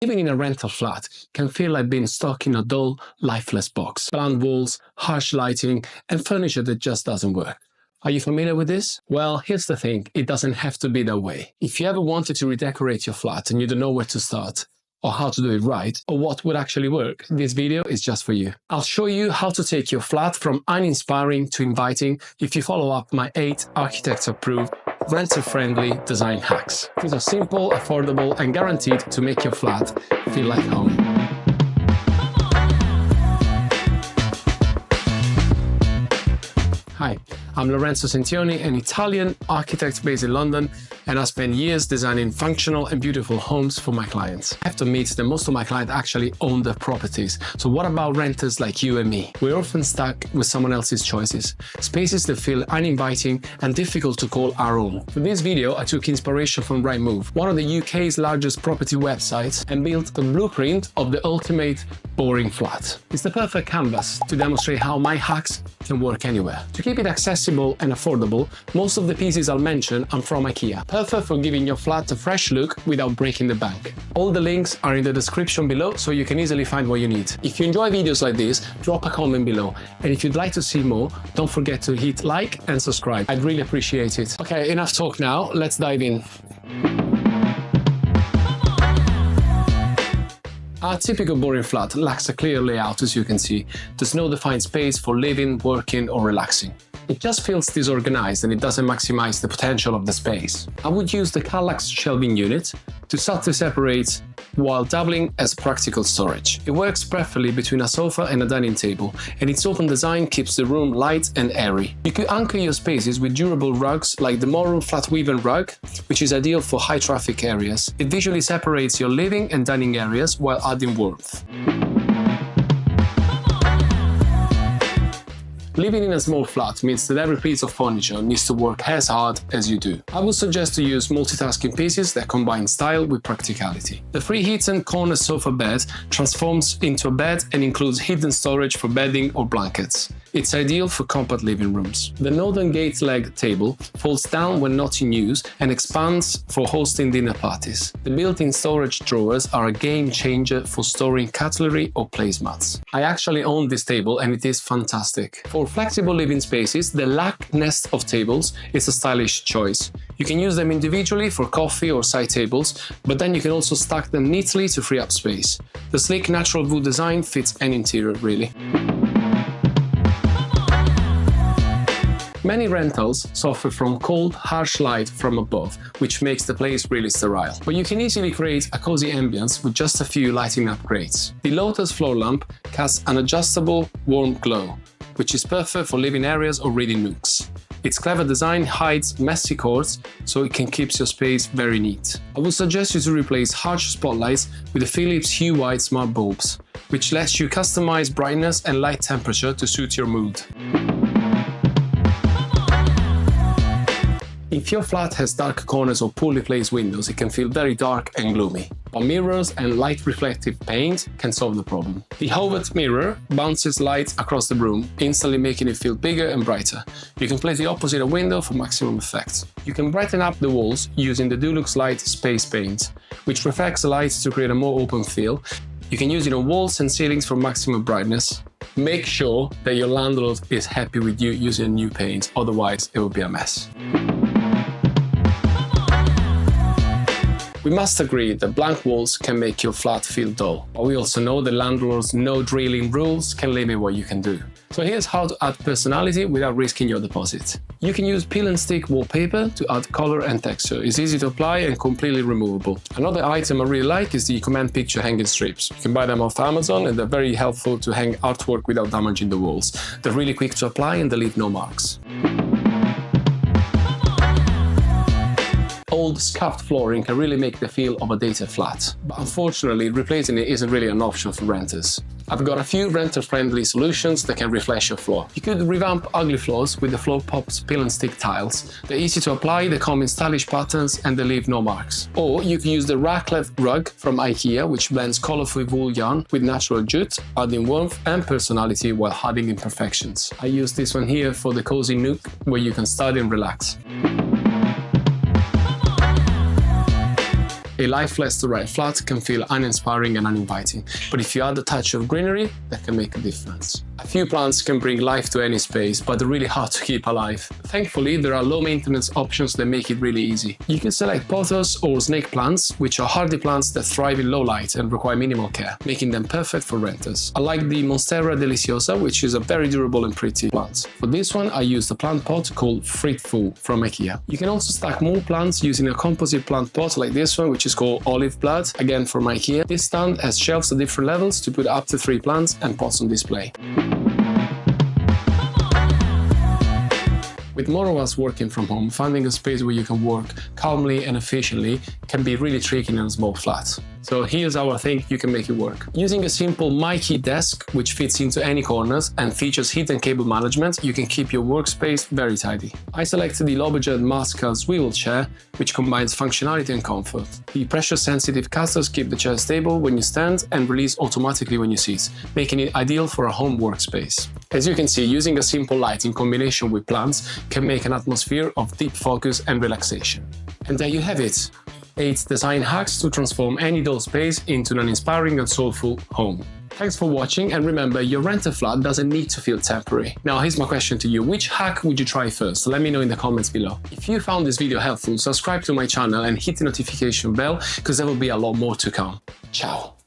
Living in a rental flat can feel like being stuck in a dull, lifeless box. Bland walls, harsh lighting, and furniture that just doesn't work. Are you familiar with this? Well, here's the thing, it doesn't have to be that way. If you ever wanted to redecorate your flat and you don't know where to start, or how to do it right, or what would actually work, this video is just for you. I'll show you how to take your flat from uninspiring to inviting if you follow up my 8 architect-approved, renter-friendly design hacks. These are simple, affordable, and guaranteed to make your flat feel like home. Hi, I'm Lorenzo Sentioni, an Italian architect based in London, and I spent years designing functional and beautiful homes for my clients. I have to admit that most of my clients actually own their properties, so what about renters like you and me? We're often stuck with someone else's choices, spaces that feel uninviting and difficult to call our own. For this video, I took inspiration from Rightmove, one of the UK's largest property websites, and built the blueprint of the ultimate boring flat. It's the perfect canvas to demonstrate how my hacks can work anywhere. To keep it accessible and affordable, most of the pieces I'll mention are from IKEA. Perfect for giving your flat a fresh look without breaking the bank. All the links are in the description below, so you can easily find what you need. If you enjoy videos like this, drop a comment below. And if you'd like to see more, don't forget to hit like and subscribe. I'd really appreciate it. Okay, enough talk now, let's dive in. Our typical boring flat lacks a clear layout, as you can see. There's no defined space for living, working, or relaxing. It just feels disorganized and it doesn't maximize the potential of the space. I would use the Kallax shelving unit to subtly separate while doubling as practical storage. It works perfectly between a sofa and a dining table, and its open design keeps the room light and airy. You could anchor your spaces with durable rugs like the Morum flat woven rug, which is ideal for high traffic areas. It visually separates your living and dining areas while adding warmth. Living in a small flat means that every piece of furniture needs to work as hard as you do. I would suggest to use multitasking pieces that combine style with practicality. The FRIHETEN corner sofa bed transforms into a bed and includes hidden storage for bedding or blankets. It's ideal for compact living rooms. The Norden Gateleg Table folds down when not in use and expands for hosting dinner parties. The built-in storage drawers are a game changer for storing cutlery or placemats. I actually own this table and it is fantastic. For flexible living spaces, the Lac Nest of tables is a stylish choice. You can use them individually for coffee or side tables, but then you can also stack them neatly to free up space. The sleek natural wood design fits any interior, really. Many rentals suffer from cold, harsh light from above, which makes the place really sterile. But you can easily create a cozy ambience with just a few lighting upgrades. The Lotus floor lamp casts an adjustable, warm glow, which is perfect for living areas or reading nooks. Its clever design hides messy corners, so it can keep your space very neat. I would suggest you to replace harsh spotlights with the Philips Hue White smart bulbs, which lets you customize brightness and light temperature to suit your mood. If your flat has dark corners or poorly placed windows, it can feel very dark and gloomy. But mirrors and light reflective paint can solve the problem. The Hovet mirror bounces light across the room, instantly making it feel bigger and brighter. You can place it opposite a window for maximum effect. You can brighten up the walls using the Dulux Light Space Paint, which reflects the light to create a more open feel. You can use it on walls and ceilings for maximum brightness. Make sure that your landlord is happy with you using new paint, otherwise it will be a mess. We must agree that blank walls can make your flat feel dull, but we also know that landlords' no drilling rules can limit what you can do. So here's how to add personality without risking your deposit. You can use peel and stick wallpaper to add color and texture. It's easy to apply and completely removable. Another item I really like is the command picture hanging strips. You can buy them off Amazon and they're very helpful to hang artwork without damaging the walls. They're really quick to apply and they leave no marks. Old scuffed flooring can really make the feel of a dated flat, but unfortunately replacing it isn't really an option for renters. I've got a few renter-friendly solutions that can refresh your floor. You could revamp ugly floors with the Floor Pops peel and stick tiles. They're easy to apply, they come in stylish patterns and they leave no marks. Or you can use the Raclette rug from IKEA, which blends colourful wool yarn with natural jute, adding warmth and personality while hiding imperfections. I use this one here for the cozy nook where you can study and relax. A lifeless to right flat can feel uninspiring and uninviting, but if you add a touch of greenery, that can make a difference. A few plants can bring life to any space, but they're really hard to keep alive. Thankfully, there are low-maintenance options that make it really easy. You can select pothos or snake plants, which are hardy plants that thrive in low light and require minimal care, making them perfect for renters. I like the Monstera deliciosa, which is a very durable and pretty plant. For this one, I used a plant pot called FRIHETEN from IKEA. You can also stack more plants using a composite plant pot like this one, which is called Olive Blood, again from IKEA. This stand has shelves at different levels to put up to 3 plants and pots on display. With more of us working from home, finding a space where you can work calmly and efficiently can be really tricky in a small flat. So here's how I think you can make it work. Using a simple MyKey desk, which fits into any corners and features heat and cable management, you can keep your workspace very tidy. I selected the low-budget Masca swivel chair, which combines functionality and comfort. The pressure-sensitive casters keep the chair stable when you stand and release automatically when you sit, making it ideal for a home workspace. As you can see, using a simple light in combination with plants can make an atmosphere of deep focus and relaxation. And there you have it. 8 design hacks to transform any dull space into an inspiring and soulful home. Thanks for watching, and remember, your rental flat doesn't need to feel temporary. Now here's my question to you: which hack would you try first? Let me know in the comments below. If you found this video helpful, subscribe to my channel and hit the notification bell, because there will be a lot more to come. Ciao!